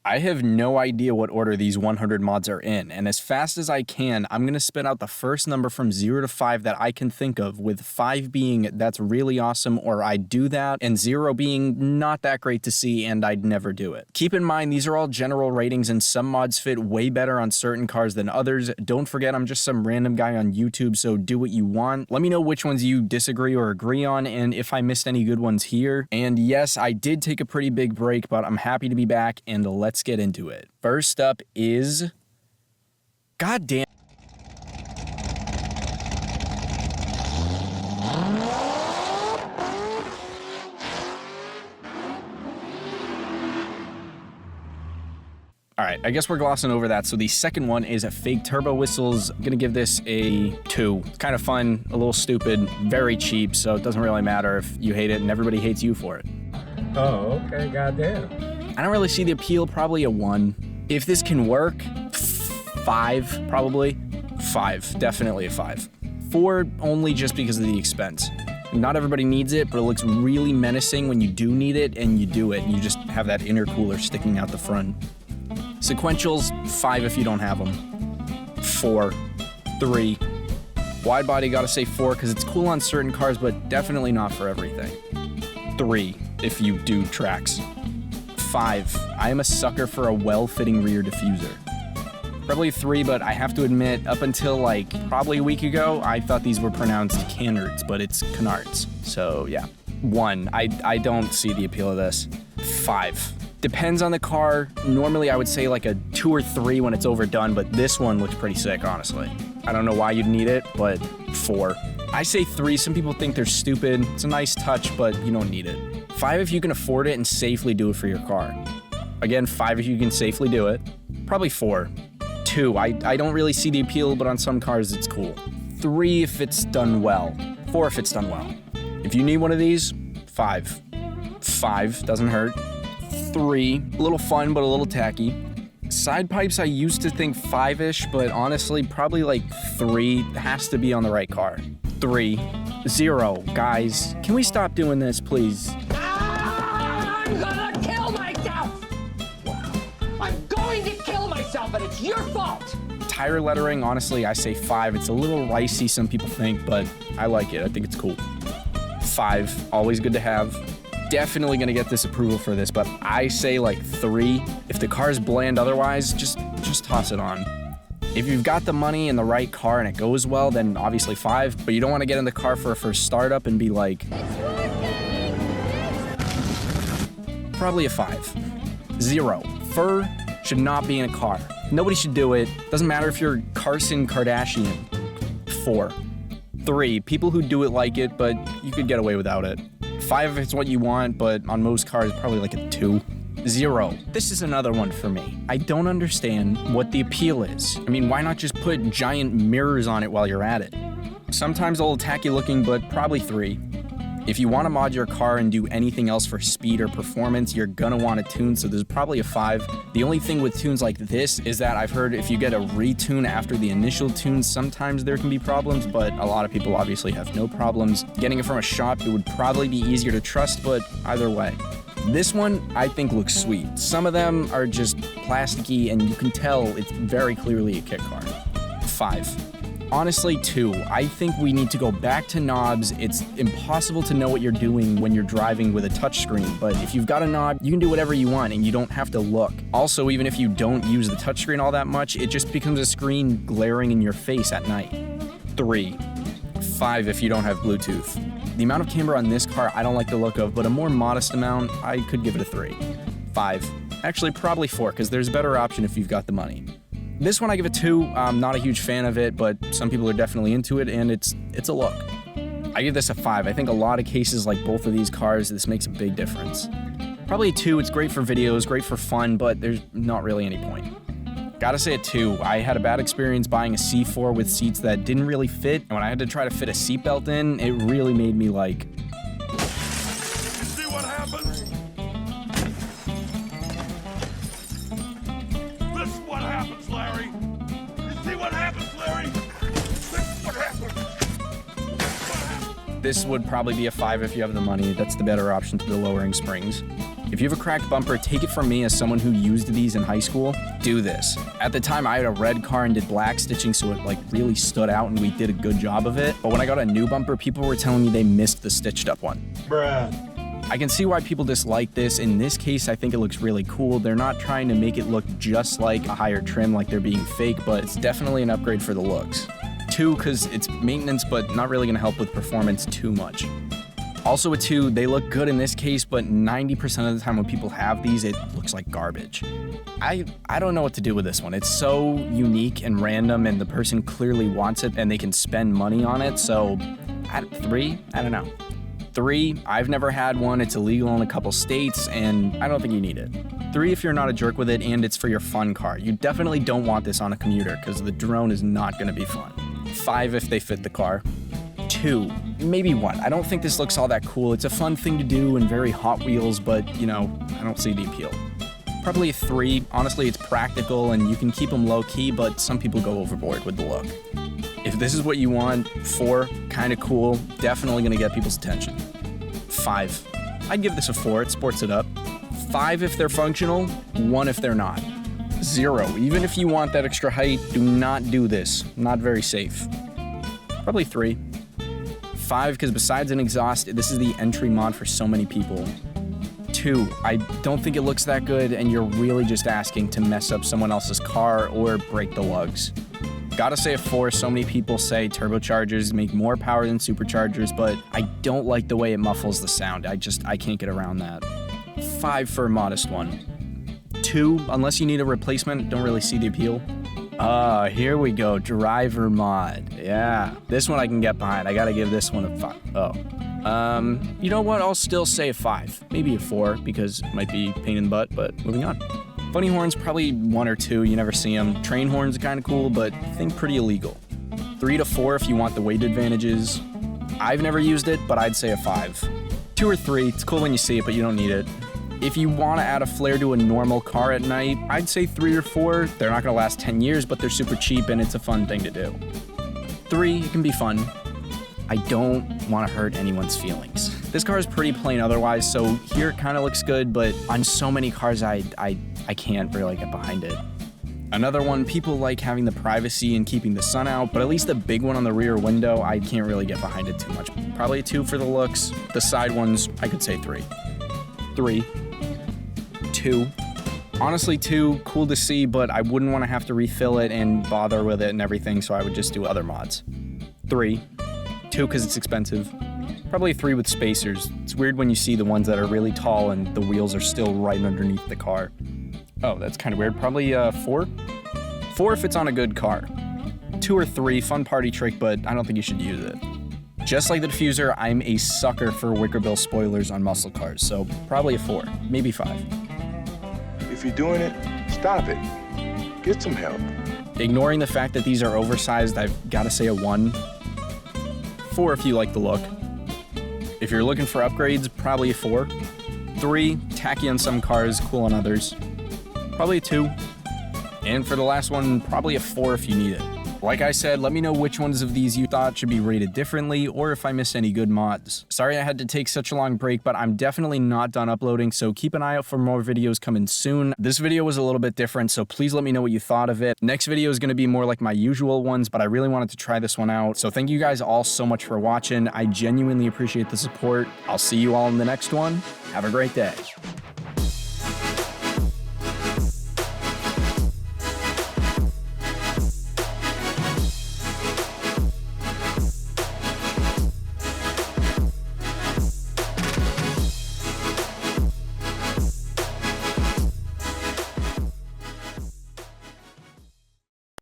I have no idea what order these 100 mods are in, and as fast as I can, I'm going to spit out the first number from 0 to 5 that I can think of, with 5 being that's really awesome or I'd do that, and 0 being not that great to see and I'd never do it. Keep in mind, these are all general ratings and some mods fit way better on certain cars than others. Don't forget, I'm just some random guy on YouTube, so do what you want. Let me know which ones you disagree or agree on, and if I missed any good ones here. And yes, I did take a pretty big break, but I'm happy to be back, and let's get into it. First up is... God damn. Alright, I guess we're glossing over that. So the second one is a fake turbo whistles. I'm gonna give this a 2. It's kind of fun, a little stupid, very cheap, so it doesn't really matter if you hate it and everybody hates you for it. Oh, okay, goddamn. I don't really see the appeal, probably a 1. If this can work, 5, probably. 5, definitely a 5. 4, only just because of the expense. Not everybody needs it, but it looks really menacing when you do need it, and you do it, and you just have that intercooler sticking out the front. Sequentials, 5 if you don't have them. 4, 3. Wide body, gotta say 4, because it's cool on certain cars, but definitely not for everything. 3, if you do tracks. 5, I am a sucker for a well-fitting rear diffuser. Probably 3, but I have to admit, up until like probably a week ago, I thought these were pronounced canards, but it's canards. So yeah. 1, I don't see the appeal of this. 5. Depends on the car. Normally I would say like a 2 or 3 when it's overdone, but this one looks pretty sick, honestly. I don't know why you'd need it, but 4. I say 3, some people think they're stupid. It's a nice touch, but you don't need it. 5 if you can afford it and safely do it for your car. Again, 5 if you can safely do it. Probably 4. 2, I don't really see the appeal, but on some cars it's cool. 3 if it's done well. 4 if it's done well. If you need one of these, 5. 5, doesn't hurt. 3, a little fun, but a little tacky. Side pipes, I used to think 5-ish, but honestly, probably like 3 has to be on the right car. 3, 0, guys, can we stop doing this, please? I'm gonna kill myself! Wow. I'm going to kill myself, and it's your fault! Tire lettering, honestly, I say 5. It's a little ricey, some people think, but I like it. I think it's cool. 5, always good to have. Definitely gonna get this approval for this, but I say like 3. If the car's bland otherwise, just toss it on. If you've got the money and the right car and it goes well, then obviously 5, but you don't want to get in the car for a first startup and be like... Probably a 5. 0. Fur should not be in a car. Nobody should do it. Doesn't matter if you're Carson Kardashian. 4. 3. People who do it like it, but you could get away without it. 5 if it's what you want, but on most cars, probably like a 2. 0. This is another one for me. I don't understand what the appeal is. I mean, why not just put giant mirrors on it while you're at it? Sometimes a little tacky looking, but probably 3. If you want to mod your car and do anything else for speed or performance, you're gonna want a tune, so there's probably a 5. The only thing with tunes like this is that I've heard if you get a retune after the initial tune, sometimes there can be problems, but a lot of people obviously have no problems. Getting it from a shop, it would probably be easier to trust, but either way. This one, I think, looks sweet. Some of them are just plasticky, and you can tell it's very clearly a kit car. 5. Honestly, 2. I think we need to go back to knobs. It's impossible to know what you're doing when you're driving with a touchscreen, but if you've got a knob, you can do whatever you want and you don't have to look. Also, even if you don't use the touchscreen all that much, it just becomes a screen glaring in your face at night. 3. 5 if you don't have Bluetooth. The amount of camber on this car I don't like the look of, but a more modest amount, I could give it a 3. 5. Actually, probably 4, because there's a better option if you've got the money. This one I give a 2. I'm not a huge fan of it, but some people are definitely into it, and it's a look. I give this a 5. I think a lot of cases like both of these cars, this makes a big difference. Probably a 2. It's great for videos, great for fun, but there's not really any point. Gotta say a 2. I had a bad experience buying a C4 with seats that didn't really fit, and when I had to try to fit a seatbelt in, it really made me like... See what happens? This is what happens, Larry. You see what happens, Larry? This is what happens. This would probably be a 5 if you have the money. That's the better option to the lowering springs. If you have a cracked bumper, take it from me as someone who used these in high school, do this. At the time, I had a red car and did black stitching, so it like really stood out and we did a good job of it. But when I got a new bumper, people were telling me they missed the stitched up one. Bruh. I can see why people dislike this. In this case, I think it looks really cool. They're not trying to make it look just like a higher trim, like they're being fake, but it's definitely an upgrade for the looks. 2, because it's maintenance, but not really gonna help with performance too much. Also a 2, they look good in this case, but 90% of the time when people have these, it looks like garbage. I don't know what to do with this one. It's so unique and random, and the person clearly wants it and they can spend money on it, so at 3, I don't know. 3, I've never had one, it's illegal in a couple states, and I don't think you need it. 3, if you're not a jerk with it and it's for your fun car. You definitely don't want this on a commuter, because the drone is not gonna be fun. 5, if they fit the car. 2, maybe 1. I don't think this looks all that cool. It's a fun thing to do and very Hot Wheels, but, you know, I don't see the appeal. Probably a 3. Honestly, it's practical and you can keep them low-key, but some people go overboard with the look. If this is what you want, 4, kind of cool, definitely gonna get people's attention. 5, I'd give this a 4, it sports it up. 5 if they're functional, 1 if they're not. 0, even if you want that extra height, do not do this. Not very safe. Probably 3. 5, because besides an exhaust, this is the entry mod for so many people. 2, I don't think it looks that good, and you're really just asking to mess up someone else's car or break the lugs. Gotta say a 4, so many people say turbochargers make more power than superchargers, but I don't like the way it muffles the sound. I can't get around that. 5 for a modest one. 2, unless you need a replacement, don't really see the appeal. Here we go, driver mod. Yeah, this one I can get behind. I gotta give this one a 5. You know what? I'll still say a 5, maybe a 4, because it might be a pain in the butt, but moving on. Funny horns, probably 1 or 2, you never see them. Train horns are kind of cool, but I think pretty illegal. 3 to 4 if you want the weight advantages. I've never used it, but I'd say a 5. 2 or 3, it's cool when you see it, but you don't need it. If you want to add a flare to a normal car at night, I'd say 3 or 4. They're not going to last 10 years, but they're super cheap and it's a fun thing to do. 3, it can be fun. I don't want to hurt anyone's feelings. This car is pretty plain otherwise, so here it kind of looks good, but on so many cars, I can't really get behind it. Another one, people like having the privacy and keeping the sun out, but at least the big one on the rear window, I can't really get behind it too much. Probably a 2 for the looks. The side ones, I could say 3. 3. 2. Honestly, 2, cool to see, but I wouldn't want to have to refill it and bother with it and everything, so I would just do other mods. 3. 2, because it's expensive. Probably a 3 with spacers. It's weird when you see the ones that are really tall and the wheels are still right underneath the car. Oh, that's kind of weird. Probably 4? 4 if it's on a good car. 2 or 3, fun party trick, but I don't think you should use it. Just like the diffuser, I'm a sucker for Wicker Bill spoilers on muscle cars, so probably a 4, maybe 5. If you're doing it, stop it. Get some help. Ignoring the fact that these are oversized, I've got to say a 1. 4 if you like the look. If you're looking for upgrades, probably a 4. 3, tacky on some cars, cool on others. Probably a 2. And for the last one, probably a 4 if you need it. Like I said, let me know which ones of these you thought should be rated differently, or if I missed any good mods. Sorry I had to take such a long break, but I'm definitely not done uploading, so keep an eye out for more videos coming soon. This video was a little bit different, so please let me know what you thought of it. Next video is going to be more like my usual ones, but I really wanted to try this one out. So thank you guys all so much for watching. I genuinely appreciate the support. I'll see you all in the next one. Have a great day.